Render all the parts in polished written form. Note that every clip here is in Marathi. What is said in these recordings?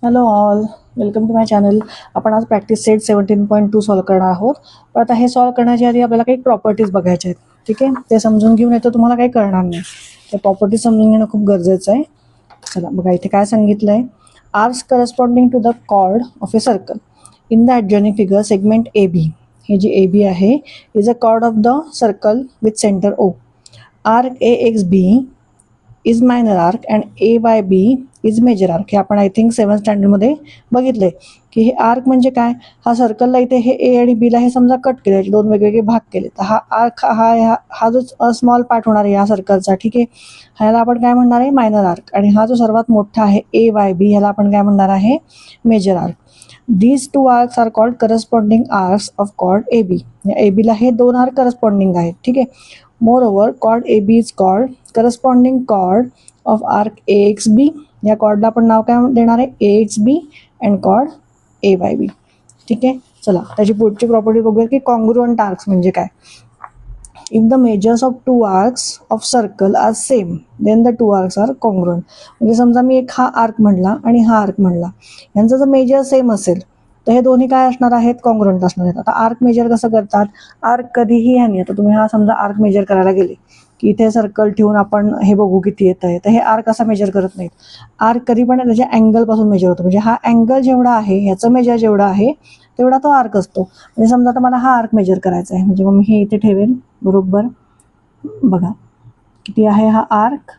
Hello all, welcome to my channel. आपण आज प्रॅक्टिस सेट 17.2 सॉल्व करणार आहोत. पण आता हे सॉल्व करण्याच्या आधी आपल्याला काही प्रॉपर्टीज बघायच्या आहेत. ठीक आहे, ते समजून घेऊन येतं तुम्हाला काही कळणार नाही. ते प्रॉपर्टीज समजून घेणं खूप गरजेचं आहे. चला बघा, इथे काय सांगितलं आहे. Arcs corresponding to the chord of a circle in the adjoining figure segment A B. हे जे ए बी आहे is a chord of the circle with centre O. Arc A X B is minor arc and A Y B is major arc. हे आपण आय थिंक 7th स्टँडर्डमध्ये बघितलंय की हे आर्क म्हणजे काय. हा सर्कलला इथे हे ए आणि बीला हे समजा कट केले, याचे दोन वेगवेगळे भाग केले, तर हा आर्क हा जो स्मॉल पार्ट होणार आहे या सर्कलचा, ठीक आहे, ह्याला आपण काय म्हणणार आहे, मायनर आर्क. आणि हा जो सर्वात मोठा आहे ए वाय बी, ह्याला आपण काय म्हणणार आहे, major arc. These two arcs are called corresponding arcs of chord A B. A बीला हे दोन आर्क करस्पॉन्डिंग आहेत, ठीक आहे. More chord A B is called corresponding chord of arc A X B. या कॉर्डला आपण नाव काय देणार आहे, A X B and chord A Y B. ठीक आहे, चला त्याची पुढची प्रॉपर्टी बघूया की कॉन्ग्रुएंट आर्क्स म्हणजे काय. If the measures of two arcs of circle are same then the two arcs are congruent. म्हणजे समजा मी एक हा आर्क म्हणला आणि हा आर्क म्हणला, यांचा जर मेजर सेम असेल तर हे दोन्ही काय असणार आहेत, कॉन्ग्रुएंट असणार आहेत. आता आर्क मेजर कसं करतात, आर्क कधीही ह्यानी, आता तुम्ही हा समजा आर्क मेजर करायला गेले की इथे सर्कल ठेवून आपण हे बघू किती येत आहे, तर हे आर्क असा मेजर करत नाहीत. आर्क कधी पण त्याच्या अँगलपासून मेजर होतो. म्हणजे हा अँगल जेवढा आहे, ह्याचं मेजर जेवढं आहे तेवढा तो आर्क असतो. म्हणजे समजा आता मला हा आर्क मेजर करायचा आहे, म्हणजे मग मी हे इथे ठेवेल बरोबर. बघा किती आहे हा आर्क,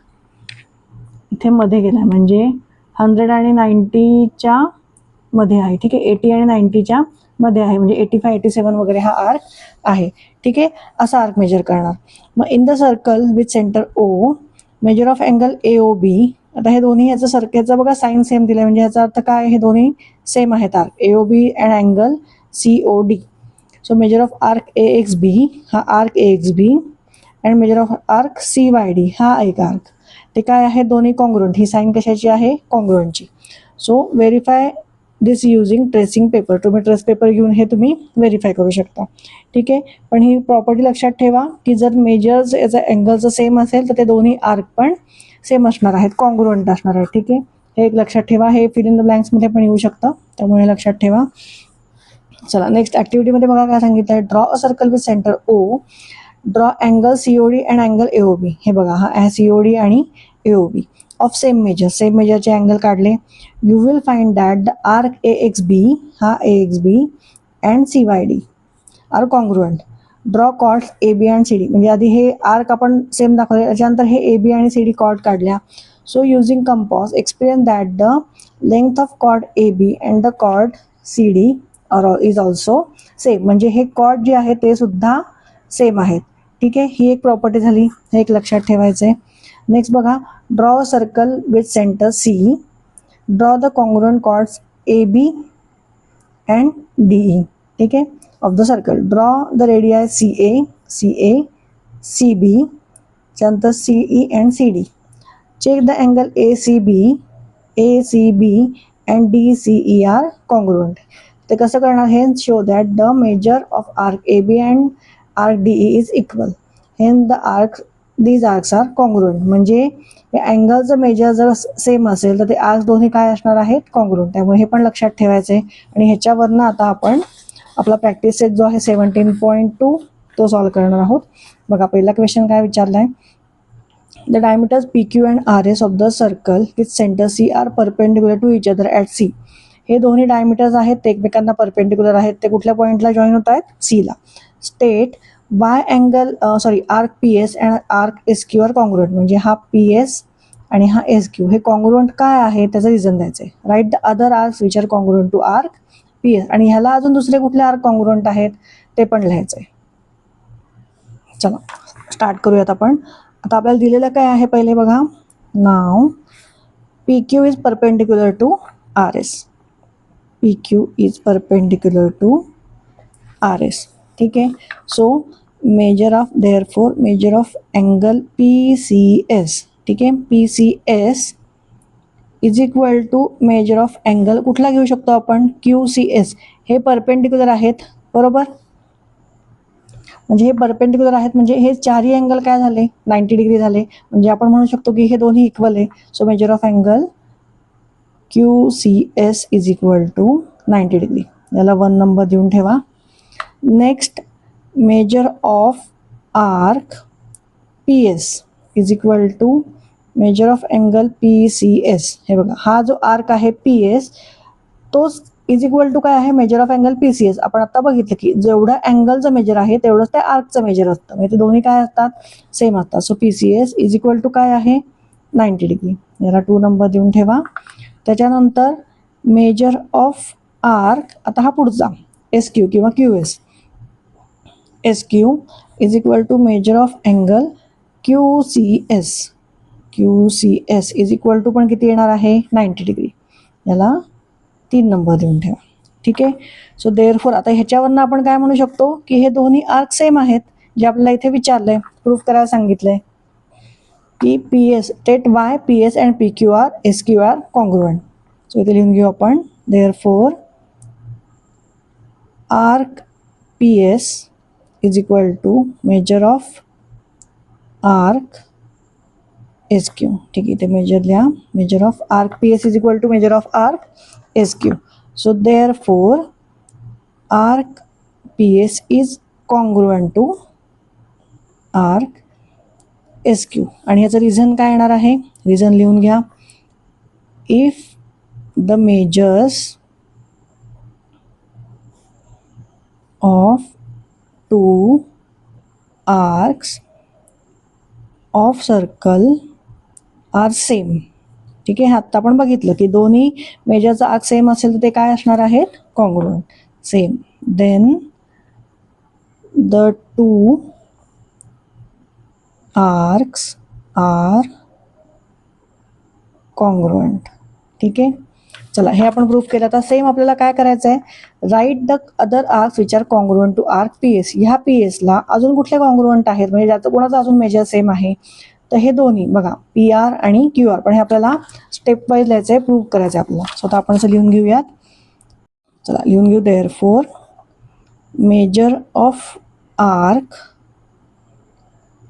इथे मध्ये गेला म्हणजे 100 आणि 90च्या मध्ये आहे. ठीक आहे, 80 आणि 90च्या मध्ये आहे, म्हणजे 85 87 वगैरे हा आर्क आहे. ठीक आहे, असा आर्क मेजर करणार. मग in the circle with centre O measure of angle A O B. आता हे दोन्ही ह्याचं सर्कलचा बघा साईन सेम दिलं, म्हणजे ह्याचा अर्थ काय, हे दोन्ही सेम आहेत arc A O B and angle C O D. So measure of arc A X B, हा arc A X B and measure of arc C Y D, हा एक आर्क. ते काय आहे, दोन्ही कॉन्ग्रुएंट. ही साईन कशाची आहे, कॉन्ग्रुएंटची. सो व्हेरीफाय दिस युझिंग ट्रेसिंग पेपर. तुम्ही ट्रेस पेपर घेऊन हे तुम्ही व्हेरीफाय करू शकता. ठीक आहे, पण ही प्रॉपर्टी लक्षात ठेवा की जर मेजर्स याचा अँगलचं सेम असेल तर ते दोन्ही आर्क पण सेम असणार आहेत, कॉन्ग्रुएंट असणार आहेत. ठीक आहे, हे एक लक्षात ठेवा. हे फिल इन द ब्लँक्समध्ये पण येऊ शकतं, त्यामुळे लक्षात ठेवा. चला नेक्स्ट ॲक्टिव्हिटीमध्ये बघा काय सांगितलं आहे. Draw a circle with centre O. Draw angle COD and angle AOB. हे बघा, हा सीओडी आणि AOB of same measure, same मेजरचे अँगल काढले. You will find that the arc A X B, हा A X B and C Y D are congruent. Draw chords A B and C D. म्हणजे आधी हे आर्क आपण सेम दाखवले, त्याच्यानंतर हे ए बी आणि सी डी कॉर्ड काढल्या. So using compass experience that the length of chord A B and the chord C D is also same. म्हणजे हे कॉर्ड जे आहे ते सुद्धा सेम आहेत. ठीक आहे, ही एक प्रॉपर्टी झाली, हे एक लक्षात ठेवायचं आहे. नेक्स्ट बघा, draw a circle with centre C. Draw the congruent chords A B and D E. ठीक आहे, of the circle. Draw the radii C A, C B, त्यानंतर C E and C D. Check the angle A C B and D C E are congruent. ते कसं करणार, हे show that the measure of arc A B and arc D E is equal. Hence the arc these arcs are congruent. म्हणजे अँगलचं मेजर जर सेम असेल तर ते आर्क्स दोन्ही काय असणार आहेत, कॉन्ग्रुएंट. त्यामुळे हे पण लक्षात ठेवायचं आहे. आणि ह्याच्यावरनं आता आपण आपला प्रॅक्टिस सेट जो आहे 17.2 तो सॉल्व करणार आहोत. बघा पहिला क्वेश्चन काय विचारला आहे. The diameters P Q and R S of the circle with centre C are perpendicular to each other at C. हे दोन्ही डायमीटर्स आहेत, ते एकमेकांना परपेंडिक्युलर आहेत. ते कुठल्या पॉईंटला जॉईन होत आहेत, सीला. State why angle arc P S and arc S Q are congruent. म्हणजे हा पी एस आणि हा एस क्यू हे कॉन्ग्रुएंट काय आहे त्याचं रिझन द्यायचं आहे. Right the other arcs which are congruent to arc P S. आणि ह्याला अजून दुसरे कुठले आर्क कॉन्ग्रुएंट आहेत ते पण लिहायचं आहे. चला स्टार्ट करूयात आपण. आता आपल्याला दिलेलं काय आहे पहिले बघा. नाव P Q is perpendicular to R S. P Q is perpendicular to R S. ठीक आहे, so measure of measure of angle P C S. ठीक आहे, P C S is equal to measure of angle कुठला घेऊ शकतो आपण, क्यू सी एस. हे परपेंडिक्युलर आहेत बरोबर. म्हणजे हे परपेंडिक्युलर आहेत म्हणजे हे चारही अँगल काय झाले, 90 डिग्री झाले. म्हणजे आपण म्हणू शकतो की हे दोन्ही इक्वल आहे. So measure of angle QCS is equal to 90 degree. याला 1 नंबर देऊन ठेवा. Next measure of arc PS is equal to measure of angle PCS. हे बघा, हा जो आर्क आहे PS तोच इज इक्वल टू काय आहे, मेजर ऑफ अँगल PCS. आपण आता बघितलं की जेवढं अँगलचं मेजर आहे तेवढंच त्या आर्कचं मेजर असतं, म्हणजे ते दोन्ही काय असतात, सेम असतात. So PCS is equal to काय आहे, 90 डिग्री. याला 2 नंबर देऊन ठेवा. त्याच्यानंतर मेजर ऑफ आर्क, आता हा पुढचा SQ किंवा QS. SQ is equal to measure of angle QCS. QCS is equal to पण किती येणार आहे, 90 डिग्री. याला 3 नंबर देऊन ठेवा. ठीक आहे. सो देअरफॉर आता ह्याच्यावरनं आपण काय म्हणू शकतो की हे दोन्ही आर्क सेम आहेत, जे आपल्याला इथे विचारलंय, प्रूफ करायला सांगितलंय की PS state why PS and PQ are SQ are congruent. So इथे लिहून घेऊ आपण. Therefore arc PS is equal to measure of arc SQ. ठीक आहे, इथे मेजर लिहा. Measure of arc PS is equal to measure of arc SQ. So therefore arc PS is congruent to arc SQ. आणि याचं रिझन काय येणार आहे, रिझन लिहून घ्या. If the measures of two arcs of circle are same. ठीक आहे, आत्ता आपण बघितलं की दोन्ही मेजरचा आर्क सेम असेल तर ते काय असणार आहेत, congruent, same. Then the two arcs are congruent. ठीक आहे, चला हे आपण प्रूफ केलं. आता सेम आपल्याला काय करायचं आहे, right the other arcs which are congruent to arc PS. ह्या PSला अजून कुठले कॉन्ग्रुएंट आहेत, म्हणजे ज्याचं कोणाचं अजून मेजर सेम आहे, तर हे दोन्ही बघा PR आणि QR. पण हे आपल्याला स्टेप वाईज लिहायचं आहे, प्रूव्ह करायचं आहे आपल्याला. स्वतः आपण असं लिहून घेऊयात. चला लिहून घेऊ. Therefore measure of arc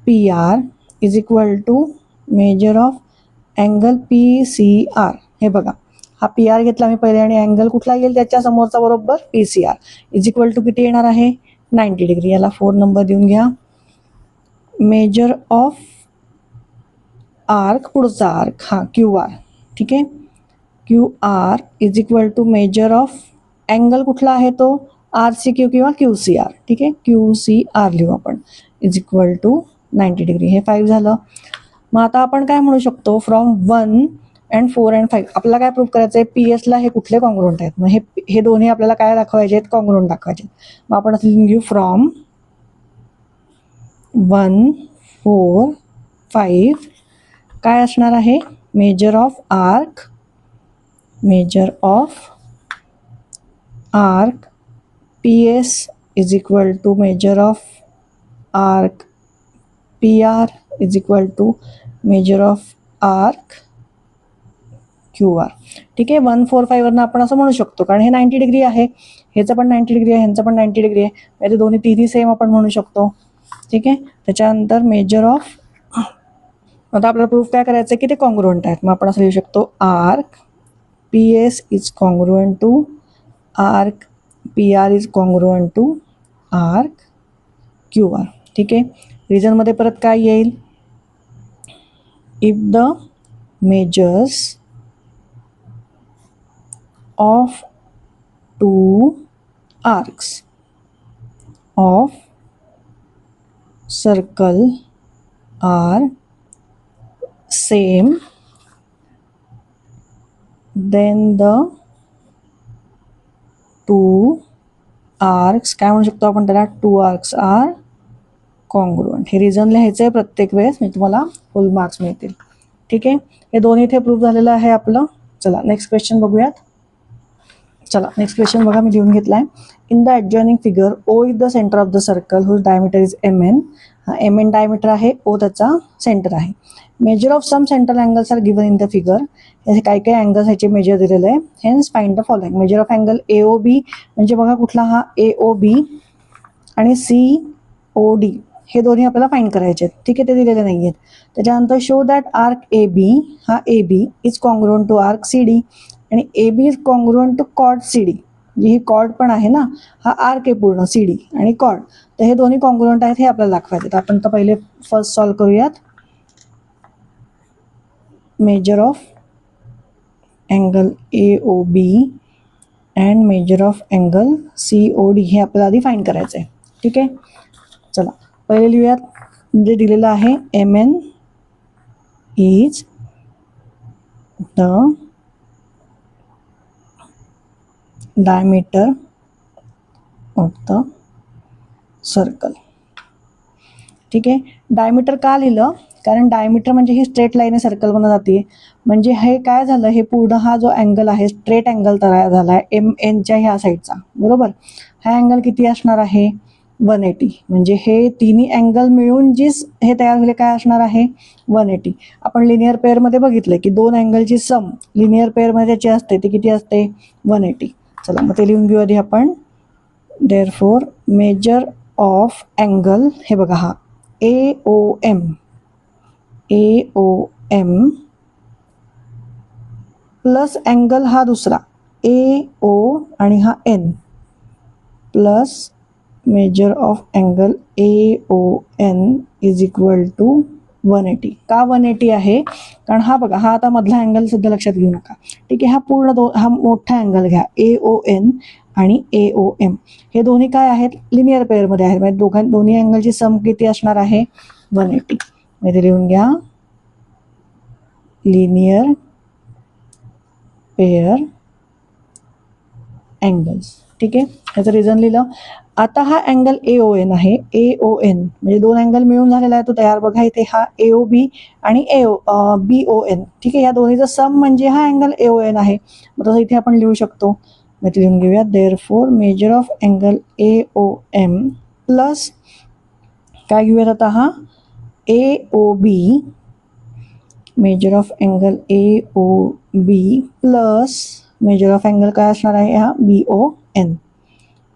PR is equal to measure of angle PCR. हे बघा, हा PR घेतला मी पहिले आणि अँगल कुठला येईल त्याच्या समोरचा बरोबर PCR इज इक्वल टू किती येणार आहे, 90 डिग्री. याला 4 नंबर देऊन घ्या. मेजर ऑफ आर्क, पुढचा आर्क हा QR. ठीक आहे, QR is equal to measure of angle कुठला आहे तो RCQ किंवा QCR. ठीक आहे, QCR लिहू आपण, इज इक्वल टू 90 डिग्री. हे 5 झालं. मग आता आपण काय म्हणू शकतो, फ्रॉम 1 and 4 and 5 आपल्याला काय प्रूव्ह करायचं आहे, PSला हे कुठले कॉन्ग्रुएंट आहेत. मग हे दोन्ही आपल्याला काय दाखवायचे आहेत, कॉन्ग्रुएंट दाखवायचे. मग आपण असं लिहून घेऊ, फ्रॉम 1, 4, 5 काय असणार आहे, measure of arc PS is equal to measure of arc PR is equal to measure of arc QR. ठीक आहे, 1, 4, 5 वरनं आपण असं म्हणू शकतो, कारण हे 90 डिग्री आहे, ह्याचं पण 90 डिग्री आहे, ह्यांचं पण 90 डिग्री आहे, ते दोन्ही तिन्ही सेम आपण म्हणू शकतो. ठीक आहे, त्याच्यानंतर मेजर ऑफ, आता आपल्याला प्रूफ काय करायचं आहे की ते कॉन्ग्रुएंट आहेत. मग आपण असं लिहू शकतो, arc PS is congruent to arc PR is congruent to arc QR. ठीक आहे, रिझनमध्ये परत काय येईल, if the measures of two arcs of circle are same, then the two arcs काय म्हणू शकतो आपण त्याला, टू आर्क्स आर कॉन्ग्रुएंट. हे रिझन लिहायचं आहे प्रत्येक वेळेस, म्हणजे तुम्हाला फुल मार्क्स मिळतील. ठीक आहे, हे दोन्ही इथे प्रूव्ह झालेलं आहे आपलं. चला नेक्स्ट क्वेश्चन बघूयात. चला नेक्स्ट क्वेश्चन बघा, मी लिहून घेतला आहे. In the adjoining figure O is the centre of the circle whose diameter is MN. हा MN डायमीटर आहे, O त्याचा सेंटर आहे. Measure of some central angles are given in the figure. हे काही काही अँगल्स ह्याचे मेजर दिलेलं आहे. Hence find the following. Measure of angle AOB म्हणजे बघा कुठला हा AOB आणि COD हे दोन्ही आपल्याला फाइंड करायचे आहेत. ठीक आहे, ते दिलेले नाही आहेत. त्याच्यानंतर शो दॅट आर्क AB हा AB is congruent to arc CD आणि A B is congruent to कॉड सी डी, ही कॉर्ड पण आहे ना, हा आर्क आहे पूर्ण सी डी आणि कॉर्ड, तर हे दोन्ही कॉन्ग्रुएंट आहेत हे आपल्याला दाखवायचे. तर आपण तर पहिले फर्स्ट सॉल्व करूयात. Major of angle AOB and measure of angle COD हे आपल्याला आधी फाईंड करायचं आहे. ठीक आहे, चला पहिले लिहूयात. म्हणजे दिलेलं आहे MN is the diameter of the circle. ठीक आहे, डायमीटर का लिहिलं, कारण डायमीटर म्हणजे ही स्ट्रेट लाईन आहे सर्कलमधून जाते, म्हणजे हे काय झालं, हे पूर्ण हा जो अँगल आहे स्ट्रेट अँगल तयार झाला आहे MNच्या ह्या साईडचा, बरोबर. हा अँगल किती असणार आहे 180, म्हणजे हे तिन्ही अँगल मिळून जी हे तयार झाले काय असणार आहे 180. आपण लिनियर पेअरमध्ये बघितलं की दोन अँगलची सम लिनियर पेअरमध्ये जी असते ती किती असते 180. चला मग ते लिहून घेऊ आधी आपण. देअरफॉर मेजर ऑफ अँगल, हे बघा हा AOM प्लस अँगल हा दुसरा AO आणि हा N plus measure of angle AON is equal to 180. का 180 आहे, कारण हा बघा हा आता मधला अँगल सुद्धा लक्षात घेऊ नका. ठीक आहे, हा पूर्ण हा मोठा अँगल घ्या AON आणि AOM, हे दोन्ही काय आहेत लिनियर पेअरमध्ये आहेत, म्हणजे दोन्ही अँगलची सम किती असणार आहे 180. म्हणजे लिहून घ्या लिनियर पेअर अँगल्स. ठीक आहे, याचं रिझन लिहिलं. आता हा अँगल AON आहे, AON म्हणजे दोन अँगल मिळून झालेला आहे तो तयार. बघा इथे हा AOB आणि BON. ठीक आहे, या दोन्हीचा सम म्हणजे हा अँगल AON आहे. मग तसं इथे आपण लिहू शकतो. मग ते लिहून घेऊया. Therefore measure of angle AOM plus काय घेऊयात आता हा AOB, major of angle AOB plus measure of angle काय असणार आहे हा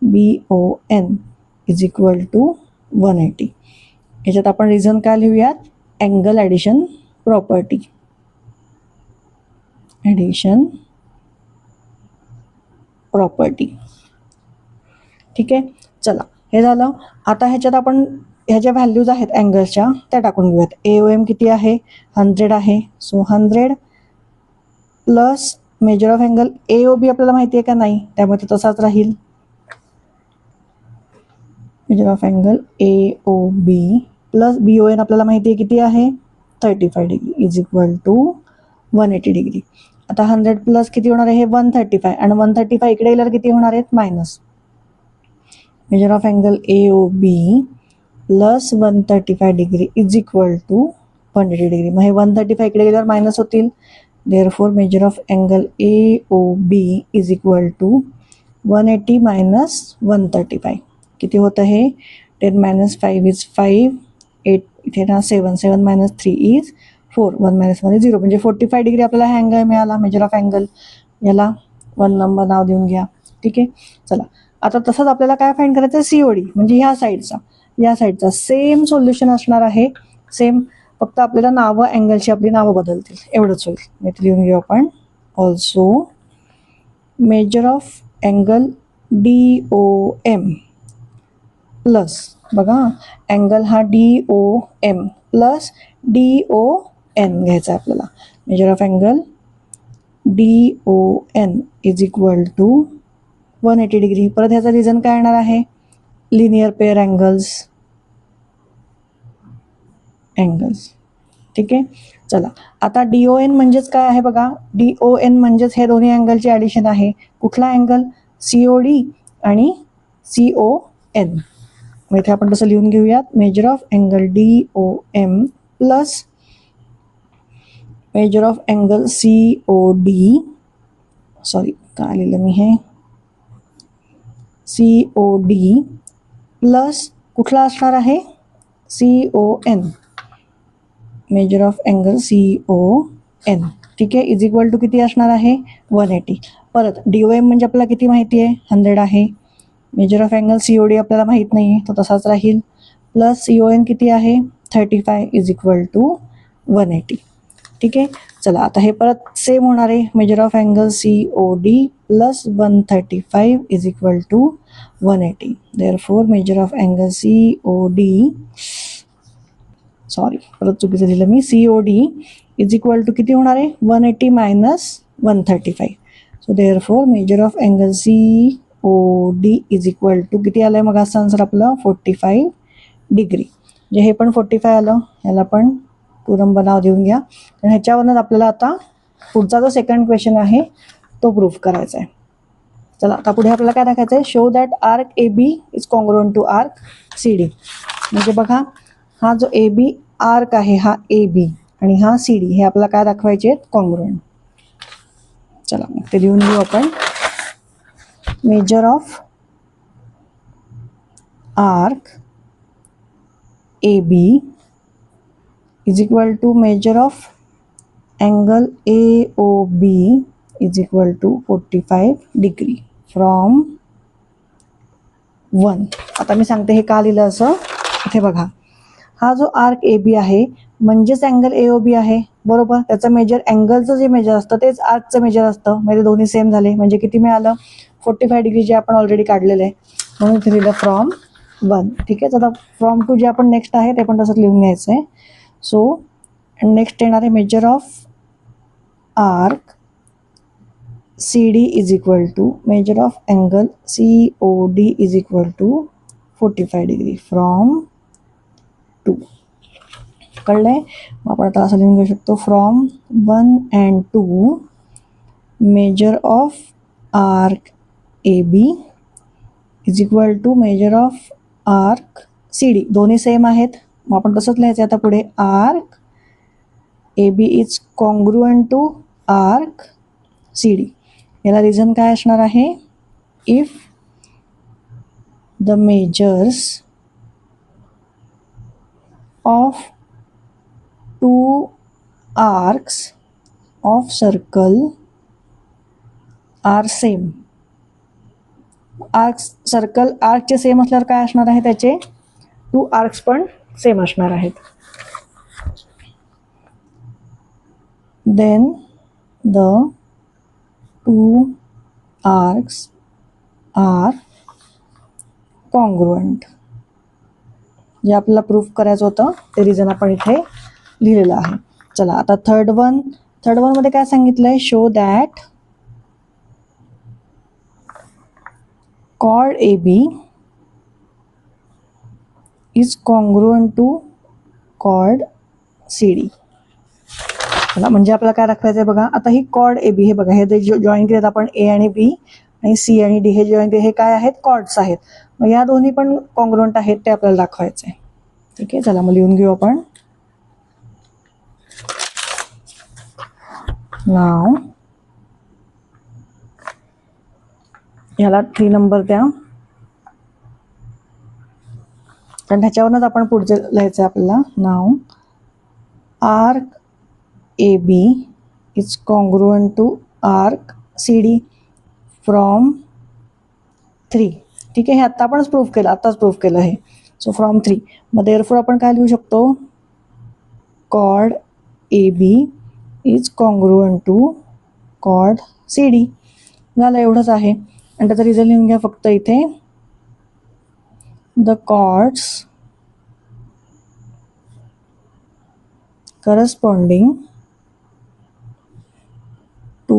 BON इज इक्वल टू 180. याच्यात आपण रिझन काय लिहूयात अँगल ॲडिशन प्रॉपर्टी. ठीक आहे, चला हे झालं. आता ह्याच्यात आपण ह्या ज्या व्हॅल्यूज आहेत अँगल्सच्या त्या टाकून घेऊयात. AOM किती आहे 100 आहे, so 100 plus measure of angle AOB आपल्याला माहिती आहे का नाही, त्यामुळे तसाच राहील. Measure of angle AOB plus BON आपल्याला माहिती आहे किती आहे 35 degree is equal to 180 degree. आता 100 प्लस किती होणार आहे 135 आणि 135 इकडे गेल्यावर किती होणार आहेत minus. Measure of angle AOB plus 135 degree is equal to 180 degree. मग हे 135 इकडे गेल्यावर मायनस होतील. Therefore measure of angle AOB is equal to 180 minus 135 किती होतं हे 10 मायनस 5 इज 5, 8 इथे ना 7, 7 मायनस 3 इज 4, 1 मायनसमध्ये 0, म्हणजे 45 डिग्री आपल्याला हा अँगल मिळाला मेजर ऑफ अँगल. याला 1 नंबर नाव देऊन घ्या. ठीक आहे, चला आता तसंच आपल्याला काय फाईंड करायचं COD, म्हणजे ह्या साईडचा सेम सोल्युशन असणार आहे. सेम, फक्त आपल्याला नावं अँगलची आपली नावं बदलतील एवढंच होईल. मी लिहून घेऊ आपण. Also measure of angle DOM plus बघा अँगल हा DOM प्लस DON घ्यायचा आहे आपल्याला. Measure of angle DON is equal to 180 degree. परत ह्याचा रिझन काय येणार आहे लिनियर पेअर अँगल्स. ठीक आहे, चला आता DON म्हणजेच काय आहे बघा. DON म्हणजेच हे दोन्ही अँगलचे ॲडिशन आहे. कुठला अँगल COD आणि CON. मग इथे आपण तसं लिहून घेऊयात. Major of angle DOM plus measure of angle COD, sorry काय लिहिलं मी हे COD प्लस कुठला असणार आहे CON, major of angle CON. ठीक आहे, इज इक्वल टू किती असणार आहे 180. परत DOM म्हणजे आपल्याला किती माहिती आहे 100 आहे. मेजर ऑफ अँगल COD आपल्याला माहीत नाही आहे, तो तसाच राहील. प्लस CON किती आहे 35 इज इक्वल टू 180. ठीक आहे. चला आता हे परत सेम होणार आहे. Measure of angle COD plus 135 is equal to 180. Therefore measure of angle COD, sorry परत चुकीचं लिहिलं मी, COD इज इक्वल टू किती होणार आहे, 180 minus 135. So therefore measure of angle COD is equal to किती आलं आहे मग असं आन्सर आपलं 45 डिग्री. म्हणजे हे पण 45 आलं, ह्याला पण पूर्ण बनाव देऊन घ्या. आणि ह्याच्यावरच आपल्याला आता पुढचा जो सेकंड क्वेश्चन आहे तो प्रूफ करायचा आहे. चला आता पुढे आपल्याला काय दाखवायचं आहे, show that arc AB is congruent to arc CD. म्हणजे बघा हा जो AB आर्क आहे हा AB आणि हा CD हे आपल्याला काय दाखवायचे आहेत, कॉन्ग्रुएंट. चला मग ते लिहून घेऊ आपण. Major of arc AB is equal to measure of angle AOB is equal to 45 degree from 1. आता मी सांगते हे का लिहिलं असं. इथे बघा हा जो आर्क AB आहे म्हणजेच अँगल AOB आहे बरोबर. त्याचं मेजर अँगलचं जे मेजर असतं तेच आर्कचं मेजर असतं. म्हणजे दोन्ही सेम झाले म्हणजे किती मिळालं, 45 डिग्री जे आपण ऑलरेडी काढलेलं आहे म्हणून इथे लिहिलं फ्रॉम 1. ठीक आहे. आता फ्रॉम 2 जे आपण नेक्स्ट आहे ते पण तसंच लिहून घ्यायचं आहे. सो नेक्स्ट येणार आहे measure of arc CD is equal to measure of angle COD is equal to 45 degree from 2. कळलंय. मग आपण आता असं लिहून घेऊ शकतो from 1 and 2 measure of arc AB is equal to measure of arc CD. दोन्ही सेम आहेत मग आपण तसंच लिहायचं आता पुढे. Arc AB is congruent to arc CD. याला रिझन काय असणार आहे, if the measures of 2 arcs of circle are same. Arc circle आर्कचे सेम असल्यावर काय असणार आहे, त्याचे 2 आर्क्स पण सेम असणार आहेत. Then the 2 arcs are congruent. जे आपल्याला प्रूफ करायचं होतं ते रिझन आपण इथे लिहिलेलं आहे. चला आता थर्ड वन मध्ये काय सांगितलंय, show that chord AB is congruent to chord CD. म्हणजे आपल्याला काय दाखवायचं आहे बघा. आता ही chord AB हे बघा, हे जे जॉईन केलेत आपण A आणि B आणि C आणि D हे जॉईन केले हे काय आहेत, कॉर्ड्स आहेत. मग या दोन्ही पण कॉन्ग्रुएंट आहेत ते आपल्याला दाखवायचं आहे. ठीक आहे. चला मग लिहून घेऊ आपण. नाव ह्याला 3 नंबर द्या कारण ह्याच्यावरच आपण पुढचे लिहायचं आहे आपल्याला. नाव arc AB is congruent to arc CD from 3. ठीक आहे. हे आत्ता आपणच प्रूफ केलं, आत्ताच प्रूफ केलं हे. So from 3. मग देअरफॉर आपण काय लिहू शकतो, chord AB is congruent to chord CD. झालं एवढंच आहे. आणि त्याचा रिझल्ट लिहून घ्या फक्त इथे. The chords corresponding to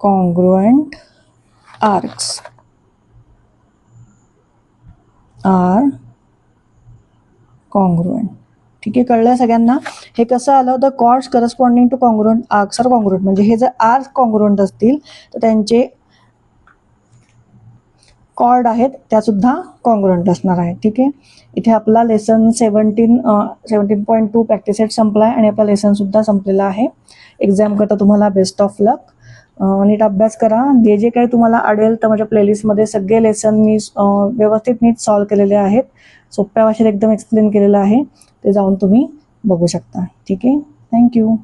congruent arcs are congruent. ठीक आहे. कळलं सगळ्यांना. हे कसं आलं, the chords corresponding to congruent arcs are congruent. म्हणजे हे जर आर्क कॉन्ग्रुएंट असतील तर त्यांचे कॉर्ड आहेत त्या सुद्धा कॉन्ग्रुएंट असणार आहेत. ठीक आहे. इथे आपला लेसन 17.2 प्रॅक्टिस सेट संपला आहे आणि आपला लेसन सुद्धा संपलेला आहे. एक्झाम करता तुम्हाला बेस्ट ऑफ लक. नीट अभ्यास करा. जे जे काही तुम्हाला अडेल तर माझ्या प्लेलिस्टमध्ये सगळे लेसन मी व्यवस्थित नीट सॉल्व केलेले आहेत. सोप्या भाषेत एकदम एक्सप्लेन केलेलं आहे. ते जाऊन तुम्ही बघू शकता. ठीक आहे. थँक्यू.